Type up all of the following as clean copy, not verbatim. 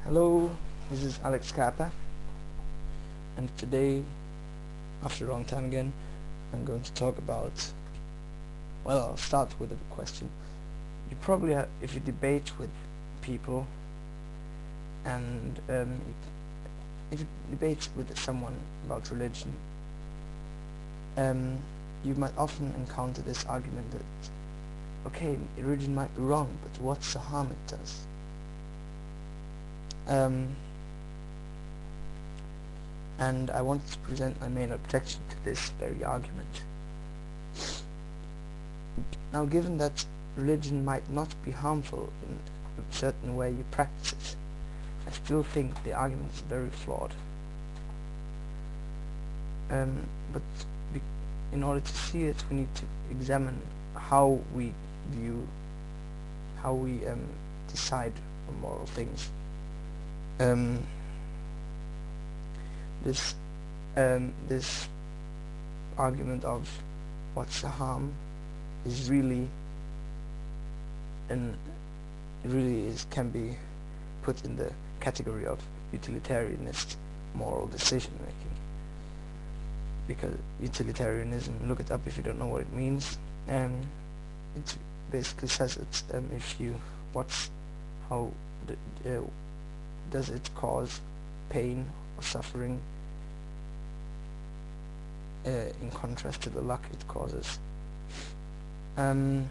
Hello, this is alexkaapa, and today, after a long time again, I'm going to talk about, well, I'll start with a question. You probably have, if you debate with people, and if you debate with someone about religion, you might often encounter this argument that, okay, religion might be wrong, but what's the harm it does? And I want to present my main objection to this very argument. Now, given that religion might not be harmful in a certain way you practice it, I still think the argument is very flawed. But in order to see it, we need to examine how we decide on moral things. This argument of what's the harm is can be put in the category of utilitarianist moral decision making, because utilitarianism, look it up if you don't know what it means. It basically says it's does it cause pain or suffering in contrast to the luck it causes, and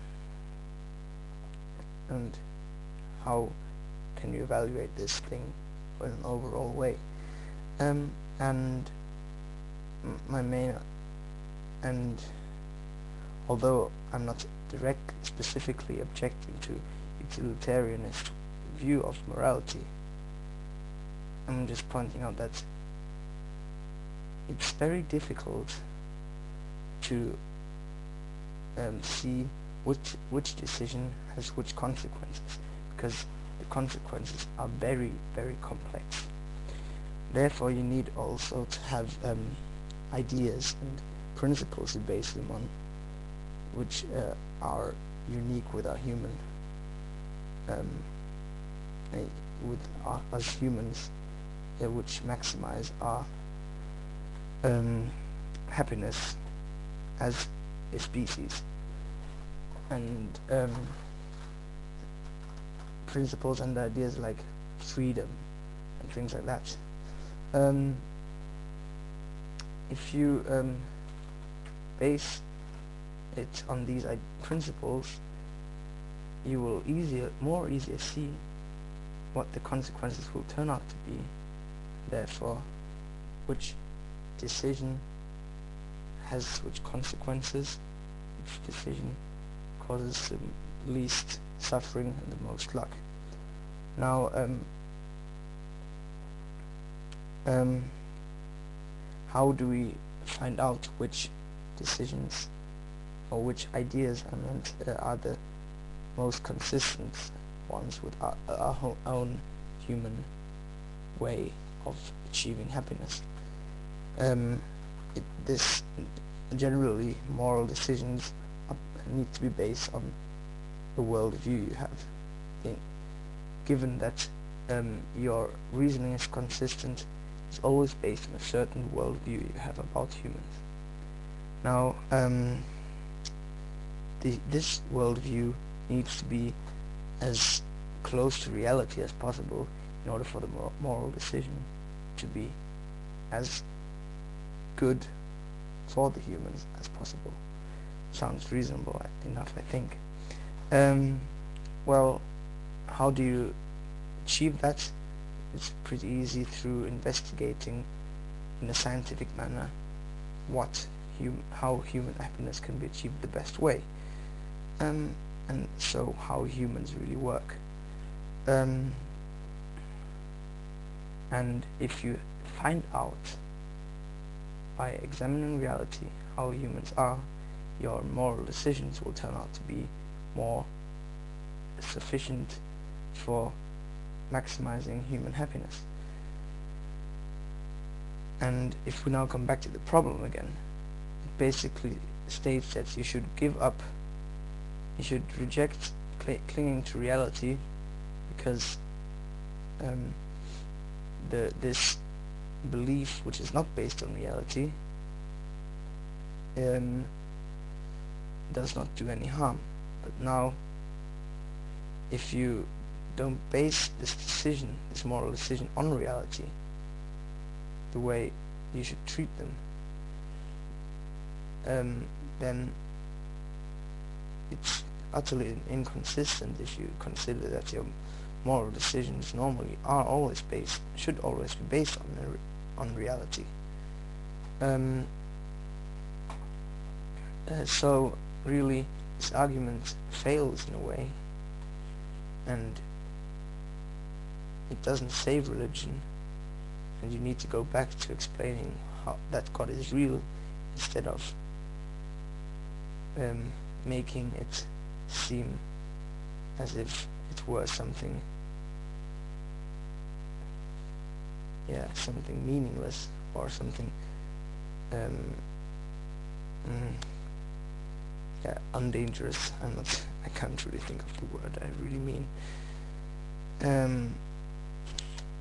how can you evaluate this thing in an overall way. And although I'm not specifically objecting to utilitarianist view of morality, I'm just pointing out that it's very difficult to see which decision has which consequences, because the consequences are very, very complex. Therefore, you need also to have ideas and principles to base them on, which are unique with our human, us humans, which maximize our happiness as a species, and principles and ideas like freedom and things like that. If you base it on these principles, you will more easier see what the consequences will turn out to be. Therefore, which decision has which consequences, which decision causes the least suffering and the most luck. Now, how do we find out which decisions or which ideas are the most consistent ones with our own human way of achieving happiness? Generally, moral decisions need to be based on the worldview you have. Given that your reasoning is consistent, it's always based on a certain worldview you have about humans. Now, this worldview needs to be as close to reality as possible in order for the moral decision to be as good for the humans as possible. Sounds reasonable enough, I think. Well, how do you achieve that? It's pretty easy through investigating in a scientific manner how human happiness can be achieved the best way, and so how humans really work. And if you find out by examining reality how humans are, your moral decisions will turn out to be more sufficient for maximizing human happiness. And if we now come back to the problem again, it basically states that you should reject clinging to reality, because this belief which is not based on reality does not do any harm. But now, if you don't base this decision, this moral decision, on reality, the way you should treat them, then it's utterly inconsistent if you consider that your moral decisions normally should always be based on reality. So really, this argument fails in a way, and it doesn't save religion, and you need to go back to explaining that God is real, instead of making it seem as if it were something meaningless, or something undangerous. I can't really think of the word I really mean.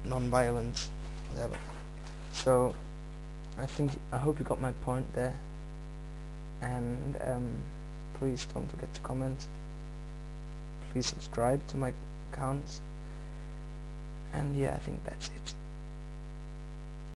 Non-violent, whatever. So I hope you got my point there, and please don't forget to comment. Please subscribe to my accounts, and yeah, I think that's it.